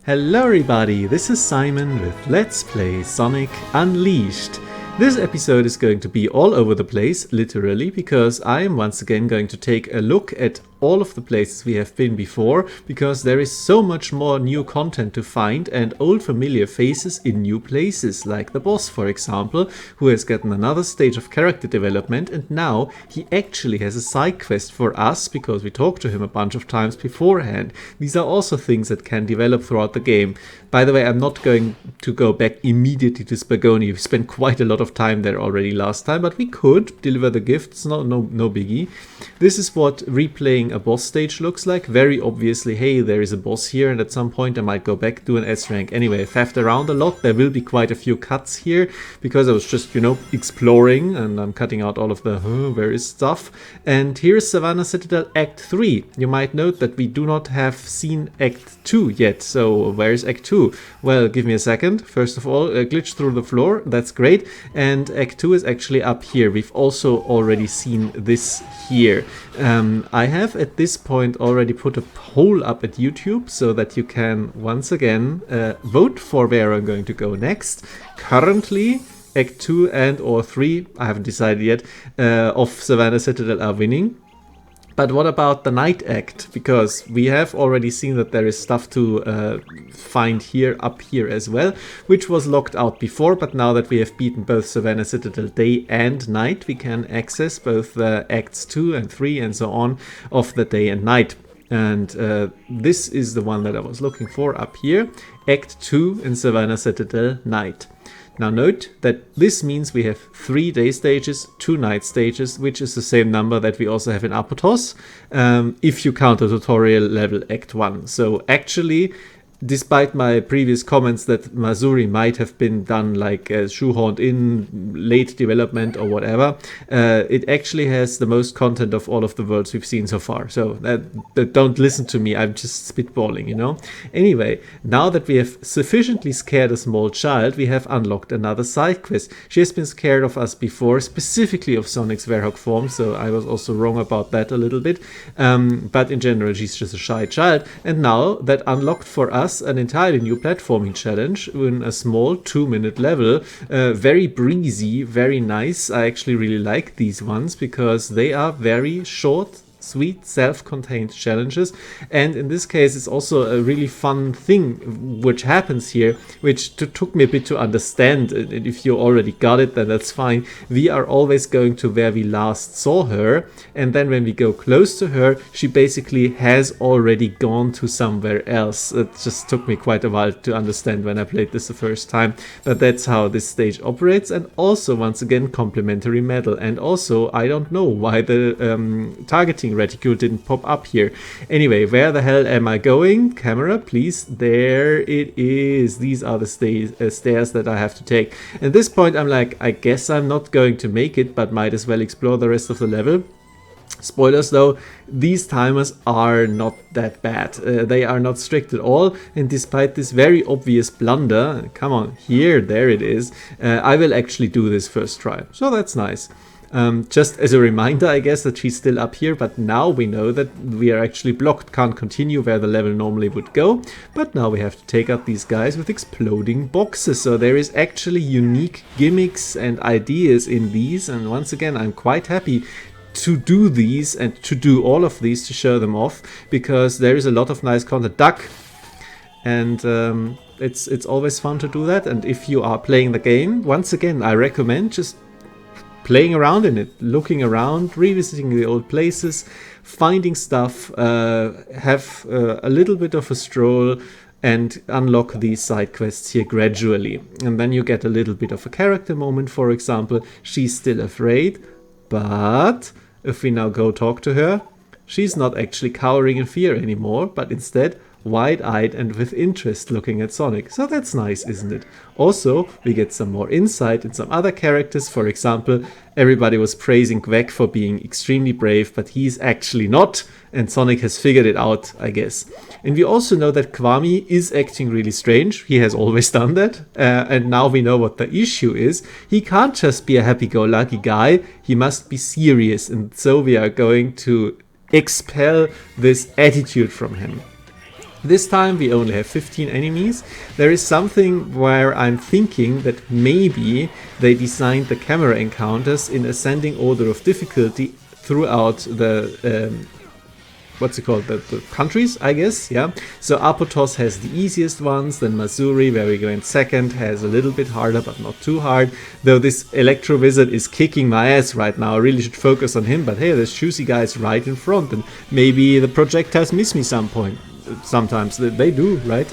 Hello everybody, this is Simon with Let's Play Sonic Unleashed. This episode is going to be all over the place, literally, because I am once again going to take a look at all of the places we have been before, because there is so much more new content to find and old familiar faces in new places, like the boss, for example, who has gotten another stage of character development, and now he actually has a side quest for us because we talked to him a bunch of times beforehand. These are also things that can develop throughout the game. By the way, I'm not going to go back immediately to Spagonia. We spent quite a lot of time there already last time, but we could deliver the gifts, no biggie. This is what replaying a boss stage looks like. Very obviously, hey, there is a boss here, and at some point I might go back to an S rank. Anyway, I faffed around a lot. There will be quite a few cuts here because I was just, exploring, and I'm cutting out all of the where is stuff. And here's Savannah Citadel Act 3. You might note that we do not have seen Act 2 yet. So where is Act 2? Well, give me a second. First of all, glitch through the floor. That's great. And Act 2 is actually up here. We've also already seen this here. I have at this point already put a poll up at YouTube so that you can once again vote for where I'm going to go next. Currently, Act 2 and or 3, I haven't decided yet, of Savannah Citadel are winning. But what about the Night Act? Because we have already seen that there is stuff to find here, up here as well, which was locked out before, but now that we have beaten both Savannah Citadel Day and Night, we can access both the Acts 2 and 3 and so on of the Day and Night. And this is the one that I was looking for up here, Act 2 in Savannah Citadel Night. Now note that this means we have 3 day stages, 2 night stages, which is the same number that we also have in Apotos, if you count the tutorial level Act 1. So actually, despite my previous comments that Mazuri might have been done like shoehorned in, late development or whatever, it actually has the most content of all of the worlds we've seen so far. So don't listen to me, I'm just spitballing, Anyway, now that we have sufficiently scared a small child, we have unlocked another side quest. She has been scared of us before, specifically of Sonic's Werehog form, so I was also wrong about that a little bit. But in general, she's just a shy child. And now that unlocked for us an entirely new platforming challenge in a small 2-minute level, very breezy, very nice. I actually really like these ones because they are very short, sweet, self-contained challenges, and in this case it's also a really fun thing which happens here, which took me a bit to understand. And if you already got it, then that's fine. We are always going to where we last saw her, and then when we go close to her, she basically has already gone to somewhere else. It just took me quite a while to understand when I played this the first time, but that's how this stage operates. And also, once again, complimentary medal. And also, I don't know why the targeting reticule didn't pop up here. Anyway, where the hell am I going? Camera, please. There it is. These are the stairs that I have to take. At this point, I'm like, I guess I'm not going to make it, but might as well explore the rest of the level. Spoilers though, these timers are not that bad. They are not strict at all, and despite this very obvious blunder, come on, there it is, I will actually do this first try. So that's nice. Just as a reminder, I guess, that she's still up here, but now we know that we are actually blocked, can't continue where the level normally would go, but now we have to take out these guys with exploding boxes. So there is actually unique gimmicks and ideas in these, and once again, I'm quite happy to do these and to do all of these to show them off, because there is a lot of nice content. Duck! And it's always fun to do that, and if you are playing the game, once again, I recommend just playing around in it, looking around, revisiting the old places, finding stuff, have a little bit of a stroll, and unlock these side quests here gradually. And then you get a little bit of a character moment, for example. She's still afraid, but if we now go talk to her, she's not actually cowering in fear anymore, but instead wide-eyed and with interest looking at Sonic. So that's nice, isn't it? Also, we get some more insight in some other characters. For example, everybody was praising Quack for being extremely brave, but he's actually not, and Sonic has figured it out, I guess. And we also know that Kwami is acting really strange. He has always done that, and now we know what the issue is. He can't just be a happy-go-lucky guy, he must be serious, and so we are going to expel this attitude from him. This time we only have 15 enemies. There is something where I'm thinking that maybe they designed the camera encounters in ascending order of difficulty throughout the what's it called, the countries, I guess, yeah. So Apotos has the easiest ones, then Mazuri, where we go in second, has a little bit harder, but not too hard. Though this Electro Wizard is kicking my ass right now, I really should focus on him, but hey, there's juicy guys right in front, and maybe the projectiles miss me sometimes they do, right?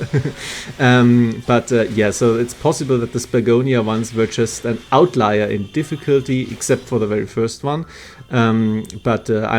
Yeah, so it's possible that the Spagonia ones were just an outlier in difficulty, except for the very first one. I'm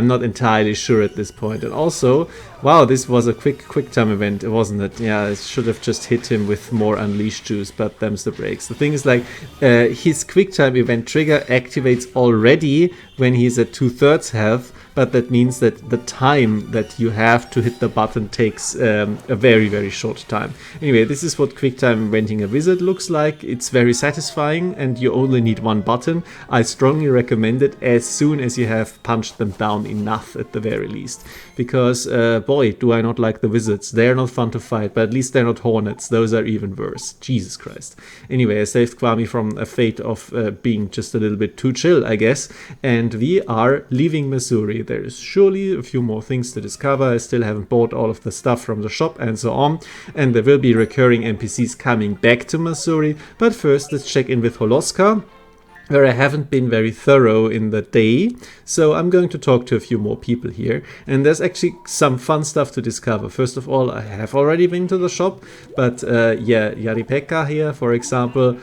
not entirely sure at this point. And also, wow, this was a quick time event, wasn't it? Yeah, I should have just hit him with more Unleash juice, but them's the breaks. The thing is, like, his quick time event trigger activates already when he's at 2/3 health, but that means that the time that you have to hit the button takes a very, very short time. Anyway, this is what QuickTime inventing a wizard looks like. It's very satisfying, and you only need one button. I strongly recommend it as soon as you have punched them down enough, at the very least. Because, boy, do I not like the wizards. They're not fun to fight, but at least they're not hornets. Those are even worse. Jesus Christ. Anyway, I saved Kwami from a fate of being just a little bit too chill, I guess. And we are leaving Mazuri. There is surely a few more things to discover. I still haven't bought all of the stuff from the shop and so on. And there will be recurring NPCs coming back to Mazuri. But first, let's check in with Holoska, where I haven't been very thorough in the day, so I'm going to talk to a few more people here, and there's actually some fun stuff to discover. First of all, I have already been to the shop, but yeah, Yaripeka here, for example,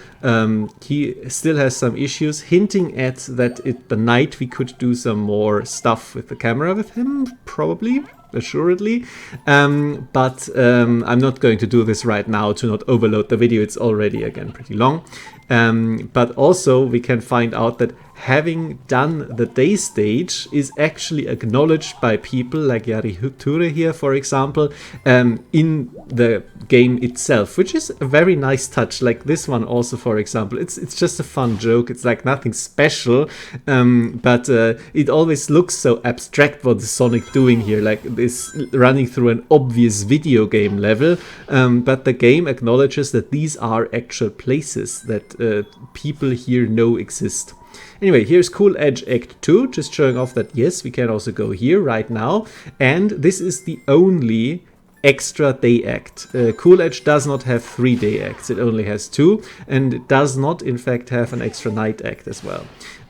he still has some issues, hinting at that the night we could do some more stuff with the camera with him, probably. Assuredly, but I'm not going to do this right now to not overload the video. It's already, again, pretty long. But also we can find out that having done the day stage is actually acknowledged by people like Yariture here, for example, in the game itself, which is a very nice touch. Like this one also, for example, it's just a fun joke. It's like nothing special, but it always looks so abstract what is Sonic doing here, like this running through an obvious video game level, but the game acknowledges that these are actual places that people here know exist. Anyway, here's Cool Edge Act 2, just showing off that yes, we can also go here right now. And this is the only extra day act. Cool Edge does not have 3 day acts, it only has 2. And it does not, in fact, have an extra night act as well.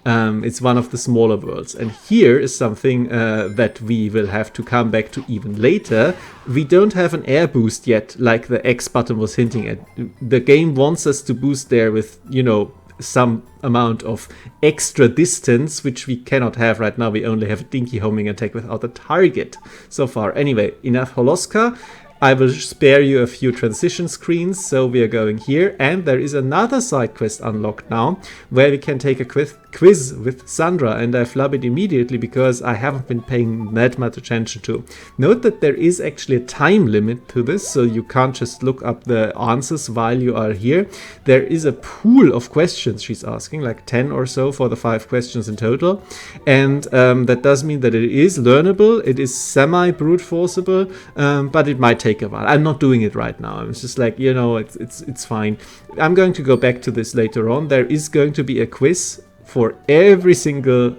It's one of the smaller worlds. And here is something that we will have to come back to even later. We don't have an air boost yet, like the X button was hinting at. The game wants us to boost there with, you know, some amount of extra distance, which we cannot have right now. We only have a dinky homing attack without a target so far. Anyway, enough Holoska. I will spare you a few transition screens, so we are going here, and there is another side quest unlocked now, where we can take a quiz with Sandra, and I flub it immediately because I haven't been paying that much attention to. Note that there is actually a time limit to this, so you can't just look up the answers while you are here. There is a pool of questions she's asking, like 10 or so for the 5 questions in total, and that does mean that it is learnable, it is semi-brute forceable, but it might take a while. I'm not doing it right now. I'm just like, you know, it's fine. I'm going to go back to this later on. There is going to be a quiz for every single,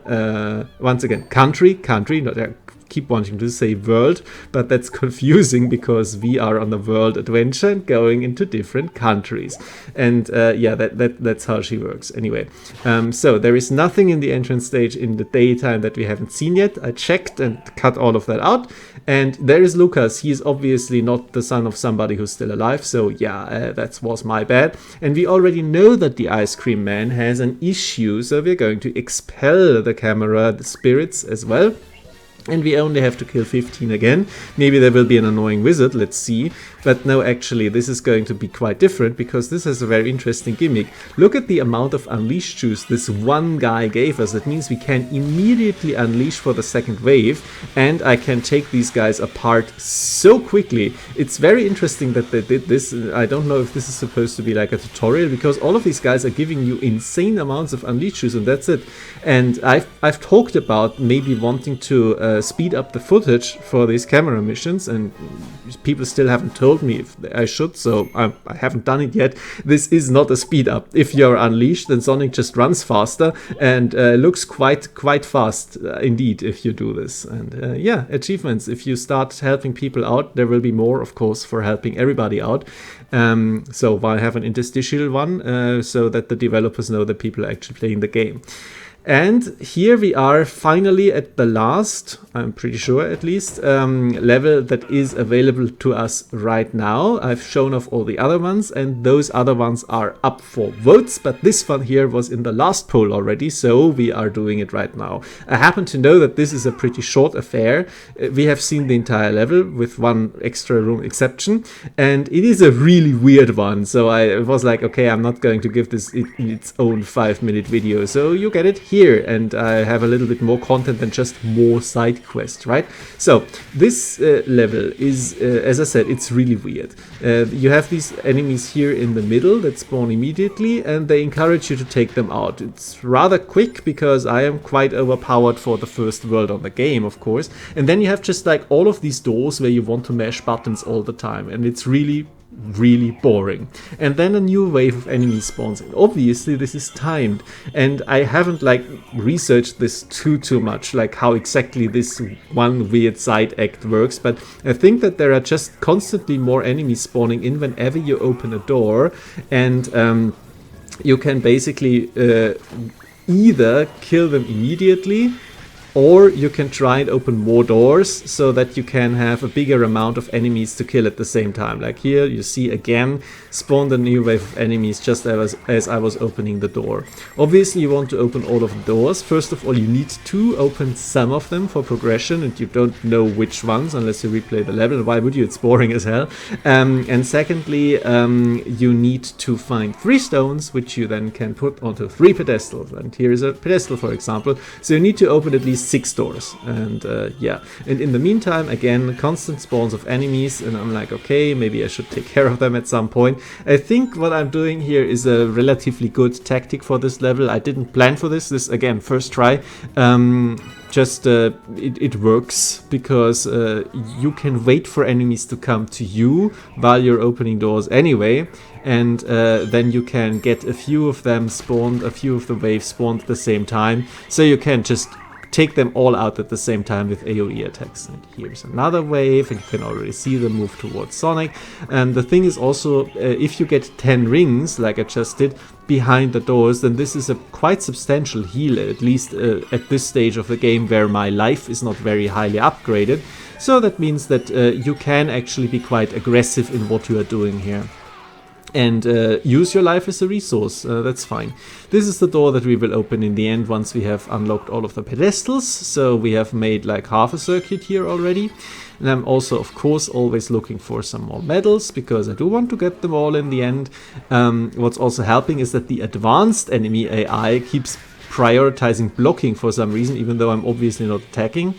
once again, country, not keep wanting to say world, but that's confusing because we are on a world adventure and going into different countries. And yeah, that's how she works. Anyway, so there is nothing in the entrance stage in the daytime that we haven't seen yet. I checked and cut all of that out. And there is Lucas. He is obviously not the son of somebody who's still alive. So yeah, that was my bad. And we already know that the Ice Cream Man has an issue. So we're going to expel the camera, the spirits as well. And we only have to kill 15 again. Maybe there will be an annoying wizard, let's see. But no, actually, this is going to be quite different because this has a very interesting gimmick. Look at the amount of unleash juice this one guy gave us. That means we can immediately unleash for the second wave, and I can take these guys apart so quickly. It's very interesting that they did this. I don't know if this is supposed to be like a tutorial, because all of these guys are giving you insane amounts of unleash juice, and that's it. And I've talked about maybe wanting to speed up the footage for these camera missions, and people still haven't told me if I should, so I haven't done it yet. This is not a speed up. If you're unleashed, then Sonic just runs faster and looks quite fast indeed if you do this. And yeah, achievements. If you start helping people out, there will be more, of course, for helping everybody out. So I'll have an interstitial one so that the developers know that people are actually playing the game. And here we are finally at the last, I'm pretty sure at least, level that is available to us right now. I've shown off all the other ones, and those other ones are up for votes, but this one here was in the last poll already, so we are doing it right now. I happen to know that this is a pretty short affair. We have seen the entire level with one extra room exception, and it is a really weird one, so I was like, okay, I'm not going to give this its own 5-minute video, so you get it here, and I have a little bit more content than just more side quests, right? So this level is, as I said, it's really weird. You have these enemies here in the middle that spawn immediately, and they encourage you to take them out. It's rather quick because I am quite overpowered for the first world on the game, of course. And then you have just like all of these doors where you want to mash buttons all the time, and it's really boring. And then a new wave of enemies spawns in. Obviously this is timed, and I haven't like researched this too much, like how exactly this one weird side act works, but I think that there are just constantly more enemies spawning in whenever you open a door, and you can basically either kill them immediately, or you can try and open more doors so that you can have a bigger amount of enemies to kill at the same time. Like here, you see again, spawned a new wave of enemies just as I was opening the door. Obviously, you want to open all of the doors. First of all, you need to open some of them for progression, and you don't know which ones unless you replay the level. Why would you? It's boring as hell. And secondly, you need to find 3 stones, which you then can put onto 3 pedestals. And here is a pedestal, for example. So you need to open at least 6 doors, and yeah, and in the meantime, again, constant spawns of enemies, and I'm like, okay, maybe I should take care of them at some point. I think what I'm doing here is a relatively good tactic for this level. I didn't plan for this again, first try. It works because you can wait for enemies to come to you while you're opening doors anyway, and then you can get a few of them spawned, a few of the waves spawned at the same time, so you can just take them all out at the same time with AoE attacks. And here's another wave, and you can already see them move towards Sonic. And the thing is also, if you get 10 rings, like I just did, behind the doors, then this is a quite substantial heal, at least at this stage of the game where my life is not very highly upgraded. So that means that you can actually be quite aggressive in what you are doing here. And use your life as a resource, that's fine. This is the door that we will open in the end once we have unlocked all of the pedestals, so we have made like half a circuit here already. And I'm also, of course, always looking for some more medals, because I do want to get them all in the end. What's also helping is that the advanced enemy AI keeps prioritizing blocking for some reason, even though I'm obviously not attacking.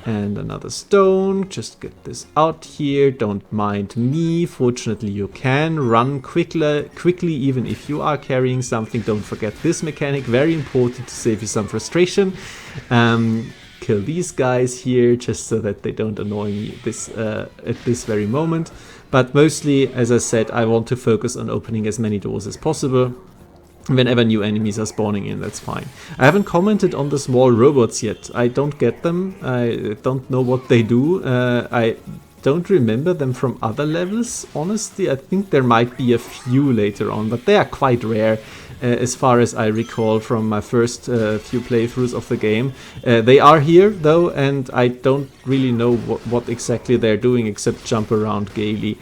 And another stone, just get this out here, don't mind me, fortunately you can run quickly even if you are carrying something. Don't forget this mechanic, very important to save you some frustration. Kill these guys here just so that they don't annoy me at this very moment. But mostly, as I said, I want to focus on opening as many doors as possible. Whenever new enemies are spawning in, that's fine. I haven't commented on the small robots yet. I don't get them. I don't know what they do. I don't remember them from other levels, honestly. I think there might be a few later on, but they are quite rare. as far as I recall from my first few playthroughs of the game. They are here though, and I don't really know what exactly they're doing except jump around gaily,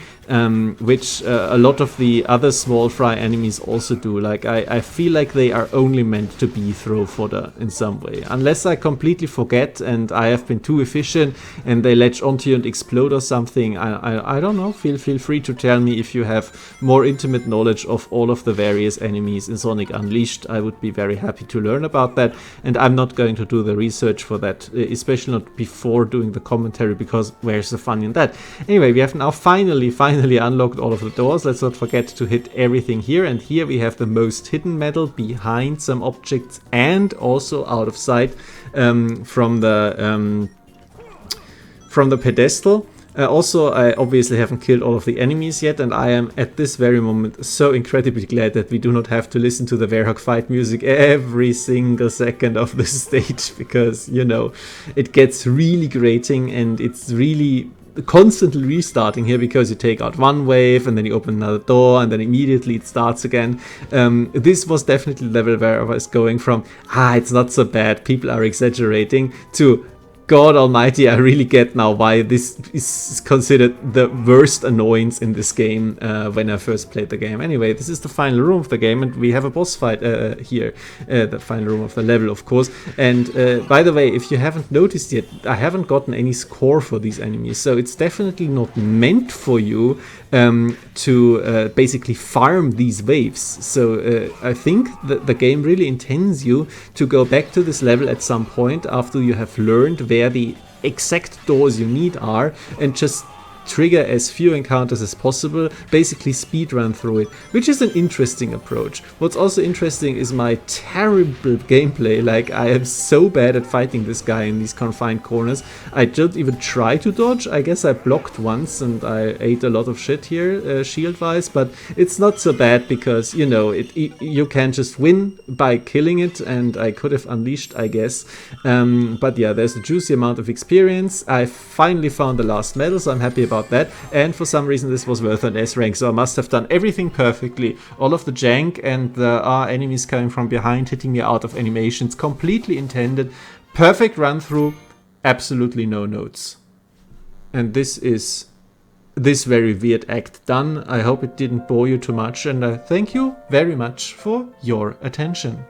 which a lot of the other small fry enemies also do. Like I feel like they are only meant to be throw fodder in some way, unless I completely forget and I have been too efficient and they latch onto you and explode or something. I don't know. Feel free to tell me if you have more intimate knowledge of all of the various enemies in Sonic Unleashed. I would be very happy to learn about that, and I'm not going to do the research for that, especially not before doing the commentary, because where's the fun in that? Anyway, we have now finally unlocked all of the doors. Let's not forget to hit everything here, and here we have the most hidden metal behind some objects and also out of sight from the pedestal. Also, I obviously haven't killed all of the enemies yet, and I am at this very moment so incredibly glad that we do not have to listen to the Werehog fight music every single second of the stage, because, you know, it gets really grating and it's really constantly restarting here, because you take out one wave and then you open another door and then immediately it starts again. This was definitely the level where I was going from, it's not so bad, people are exaggerating, to God almighty, I really get now why this is considered the worst annoyance in this game when I first played the game. Anyway, this is the final room of the game, and we have a boss fight here. The final room of the level, of course. And by the way, if you haven't noticed yet, I haven't gotten any score for these enemies, so it's definitely not meant for you to basically farm these waves. So I think that the game really intends you to go back to this level at some point after you have learned where the exact doors you need are, and just trigger as few encounters as possible, basically speedrun through it, which is an interesting approach. What's also interesting is my terrible gameplay. Like, I am so bad at fighting this guy in these confined corners. I don't even try to dodge. I guess I blocked once and I ate a lot of shit here, shield-wise, but it's not so bad because, you know, you can just win by killing it, and I could have unleashed, I guess. But yeah, there's a juicy amount of experience. I finally found the last medal, so I'm happy about that, and for some reason this was worth an S rank, so I must have done everything perfectly. All of the jank and the enemies coming from behind hitting me out of animations, completely intended, perfect run through, absolutely no notes. And this is this very weird act done. I hope it didn't bore you too much, and I thank you very much for your attention.